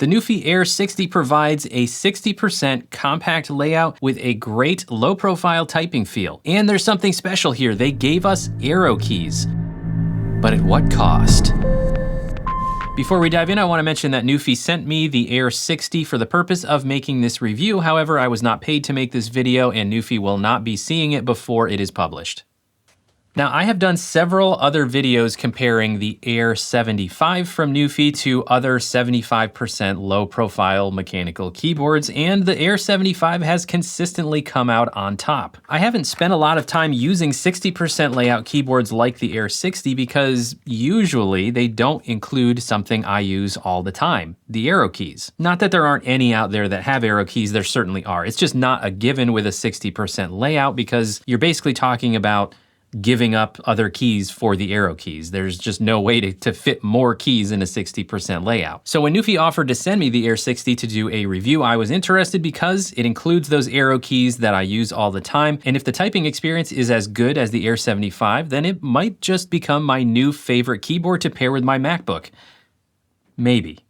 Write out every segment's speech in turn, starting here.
The Newfie Air 60 provides a 60% compact layout with a great low-profile typing feel. And there's something special here. They gave us arrow keys. But at what cost? Before we dive in, I want to mention that Newfie sent me the Air 60 for the purpose of making this review. However, I was not paid to make this video, and Newfie will not be seeing it before it is published. Now, I have done several other videos comparing the Air 75 from Newfie to other 75% low-profile mechanical keyboards, and the Air 75 has consistently come out on top. I haven't spent a lot of time using 60% layout keyboards like the Air 60 because usually they don't include something I use all the time, the arrow keys. Not that there aren't any out there that have arrow keys, there certainly are. It's just not a given with a 60% layout because you're basically talking about giving up other keys for the arrow keys. There's just no way to fit more keys in a 60% layout. So when Newfie offered to send me the Air 60 to do a review, I was interested because it includes those arrow keys that I use all the time. And if the typing experience is as good as the Air 75, then it might just become my new favorite keyboard to pair with my MacBook. Maybe.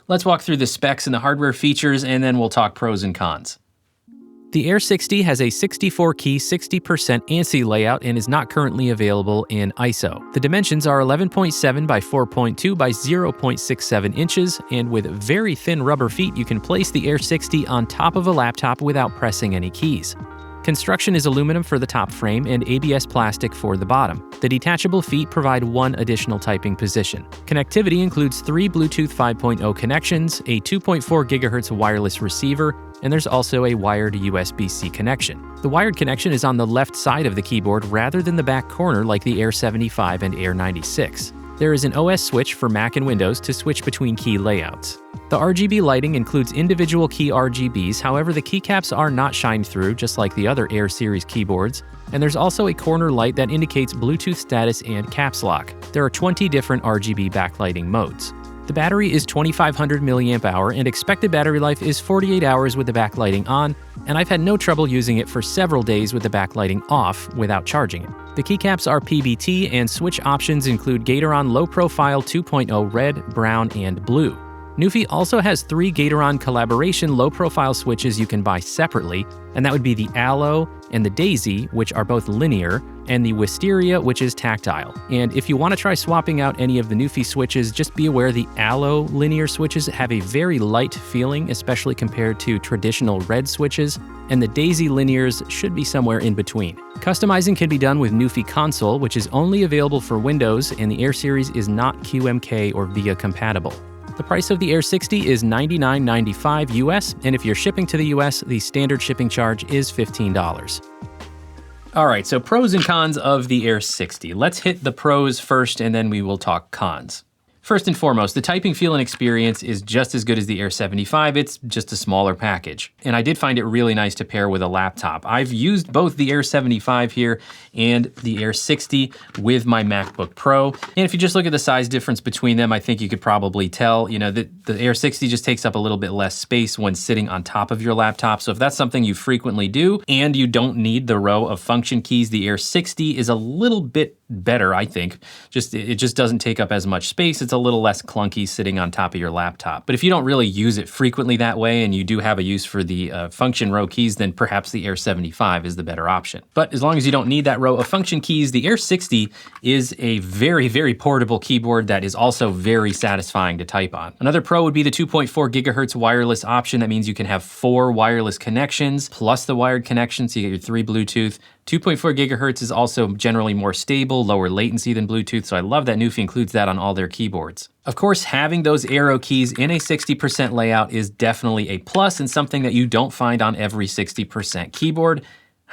Let's walk through the specs and the hardware features, and then we'll talk pros and cons. The Air 60 has a 64-key, 60% ANSI layout and is not currently available in ISO. The dimensions are 11.7 by 4.2 by 0.67 inches, and with very thin rubber feet, you can place the Air 60 on top of a laptop without pressing any keys. Construction is aluminum for the top frame and ABS plastic for the bottom. The detachable feet provide one additional typing position. Connectivity includes 3 Bluetooth 5.0 connections, a 2.4 GHz wireless receiver, and there's also a wired USB-C connection. The wired connection is on the left side of the keyboard rather than the back corner like the Air 75 and Air 96. There is an OS switch for Mac and Windows to switch between key layouts. The RGB lighting includes individual key RGBs, however the keycaps are not shined through, just like the other Air series keyboards, and there's also a corner light that indicates Bluetooth status and caps lock. There are 20 different RGB backlighting modes. The battery is 2500 mAh and expected battery life is 48 hours with the backlighting on, and I've had no trouble using it for several days with the backlighting off without charging it. The keycaps are PBT and switch options include Gateron Low Profile 2.0 red, brown, and blue. Newfie also has 3 Gateron collaboration low-profile switches you can buy separately, and that would be the Aloe and the Daisy, which are both linear, and the Wisteria, which is tactile. And if you want to try swapping out any of the Newfie switches, just be aware the Aloe linear switches have a very light feeling, especially compared to traditional red switches, and the Daisy linears should be somewhere in between. Customizing can be done with Newfie Console, which is only available for Windows, and the Air series is not QMK or VIA compatible. The price of the Air 60 is $99.95 US, and if you're shipping to the US, the standard shipping charge is $15. All right, so pros and cons of the Air 60. Let's hit the pros first, and then we will talk cons. First and foremost, the typing feel and experience is just as good as the Air 75, it's just a smaller package. And I did find it really nice to pair with a laptop. I've used both the Air 75 here and the Air 60 with my MacBook Pro. And if you just look at the size difference between them, I think you could probably tell, that the Air 60 just takes up a little bit less space when sitting on top of your laptop. So if that's something you frequently do and you don't need the row of function keys, the Air 60 is a little bit better, I think. It just doesn't take up as much space. It's a little less clunky sitting on top of your laptop. But if you don't really use it frequently that way and you do have a use for the function row keys, then perhaps the Air 75 is the better option. But as long as you don't need that row of function keys, the Air 60 is a very, very portable keyboard that is also very satisfying to type on. Another pro would be the 2.4 gigahertz wireless option. That means you can have 4 wireless connections plus the wired connection, so you get your 3 Bluetooth. 2.4 gigahertz is also generally more stable, lower latency than Bluetooth, so I love that Newfie includes that on all their keyboards. Of course, having those arrow keys in a 60% layout is definitely a plus and something that you don't find on every 60% keyboard.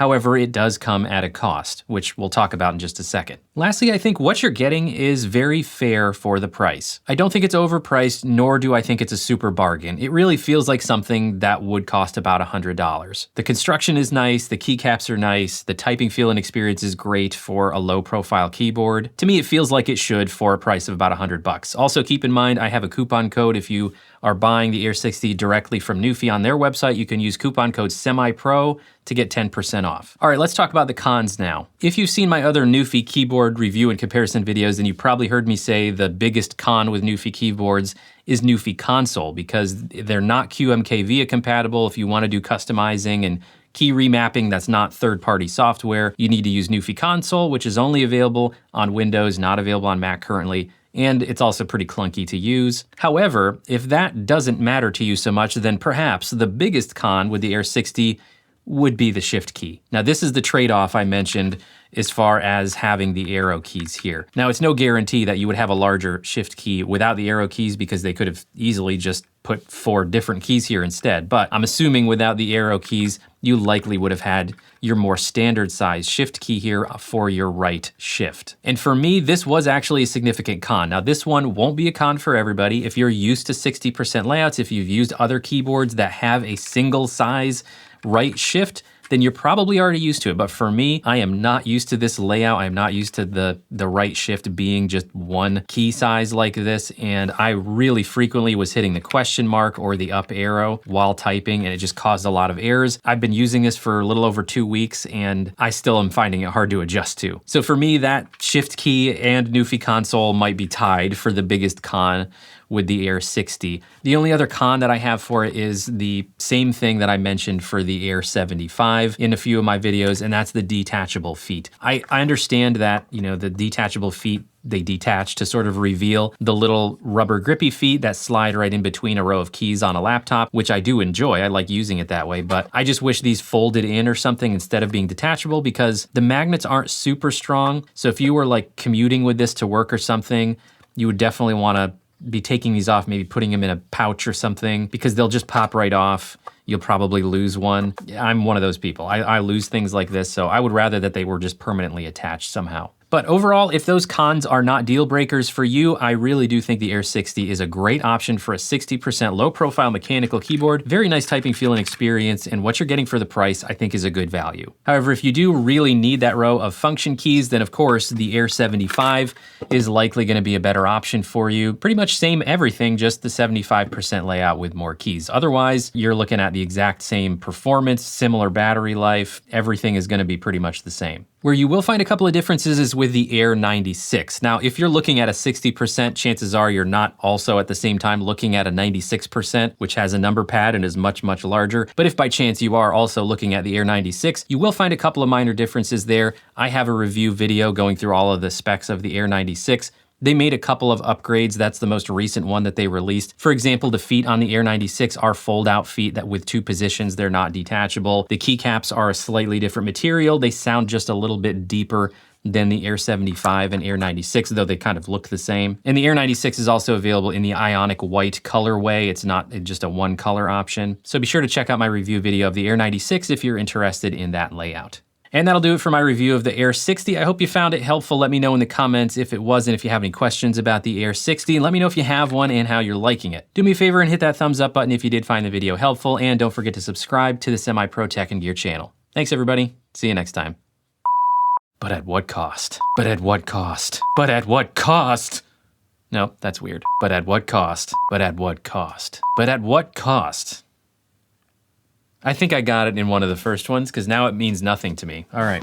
However, it does come at a cost, which we'll talk about in just a second. Lastly, I think what you're getting is very fair for the price. I don't think it's overpriced, nor do I think it's a super bargain. It really feels like something that would cost about $100. The construction is nice, the keycaps are nice, the typing feel and experience is great for a low profile keyboard. To me, it feels like it should for a price of about $100. Also, keep in mind, I have a coupon code. If you are buying the Air 60 directly from Newfie on their website, you can use coupon code SEMIPRO to get 10% off. All right, let's talk about the cons now. If you've seen my other Newfie keyboard review and comparison videos, then you probably heard me say the biggest con with Newfie keyboards is Newfie Console, because they're not QMK-VIA compatible. If you want to do customizing and key remapping that's not third-party software, you need to use Newfie Console, which is only available on Windows, not available on Mac currently, and it's also pretty clunky to use. However, if that doesn't matter to you so much, then perhaps the biggest con with the Air 60 would be the Shift key. Now, this is the trade-off I mentioned as far as having the arrow keys here. Now, it's no guarantee that you would have a larger Shift key without the arrow keys, because they could have easily just put 4 different keys here instead. But I'm assuming without the arrow keys, you likely would have had your more standard size Shift key here for your right shift. And for me, this was actually a significant con. Now, this one won't be a con for everybody. If you're used to 60% layouts, if you've used other keyboards that have a single size right shift, then you're probably already used to it. But for me, I am not used to this layout. I'm not used to the right shift being just one key size like this. And I really frequently was hitting the question mark or the up arrow while typing, and it just caused a lot of errors. I've been using this for a little over 2 weeks, and I still am finding it hard to adjust to. So for me, that Shift key and Newfie Console might be tied for the biggest con with the Air 60. The only other con that I have for it is the same thing that I mentioned for the Air 75 in a few of my videos, and that's the detachable feet. I understand that, you know, the detachable feet, they detach to sort of reveal the little rubber grippy feet that slide right in between a row of keys on a laptop, which I do enjoy. I like using it that way, but I just wish these folded in or something instead of being detachable, because the magnets aren't super strong. So if you were like commuting with this to work or something, you would definitely want to be taking these off, maybe putting them in a pouch or something, because they'll just pop right off. You'll probably lose one. I'm one of those people. I lose things like this, so I would rather that they were just permanently attached somehow. But overall, if those cons are not deal breakers for you, I really do think the Air 60 is a great option for a 60% low profile mechanical keyboard. Very nice typing feel and experience, and what you're getting for the price I think is a good value. However, if you do really need that row of function keys, then of course the Air 75 is likely gonna be a better option for you. Pretty much same everything, just the 75% layout with more keys. Otherwise, you're looking at the exact same performance, similar battery life, everything is gonna be pretty much the same. Where you will find a couple of differences is with the Air 96. Now, if you're looking at a 60%, chances are you're not also at the same time looking at a 96%, which has a number pad and is much, much larger. But if by chance you are also looking at the Air 96, you will find a couple of minor differences there. I have a review video going through all of the specs of the Air 96. They made a couple of upgrades. That's the most recent one that they released. For example, the feet on the Air 96 are fold-out feet that with 2 positions, they're not detachable. The keycaps are a slightly different material. They sound just a little bit deeper than the Air 75 and Air 96, though they kind of look the same. And the Air 96 is also available in the Ionic White colorway. It's not just a one color option. So be sure to check out my review video of the Air 96 if you're interested in that layout. And that'll do it for my review of the Air 60. I hope you found it helpful. Let me know in the comments if it wasn't, if you have any questions about the Air 60. And let me know if you have one and how you're liking it. Do me a favor and hit that thumbs up button if you did find the video helpful. And don't forget to subscribe to the Semi-Pro Tech and Gear channel. Thanks, everybody. See you next time. But at what cost? But at what cost? But at what cost? No, that's weird. But at what cost? But at what cost? But at what cost? I think I got it in one of the first ones, because now it means nothing to me. All right.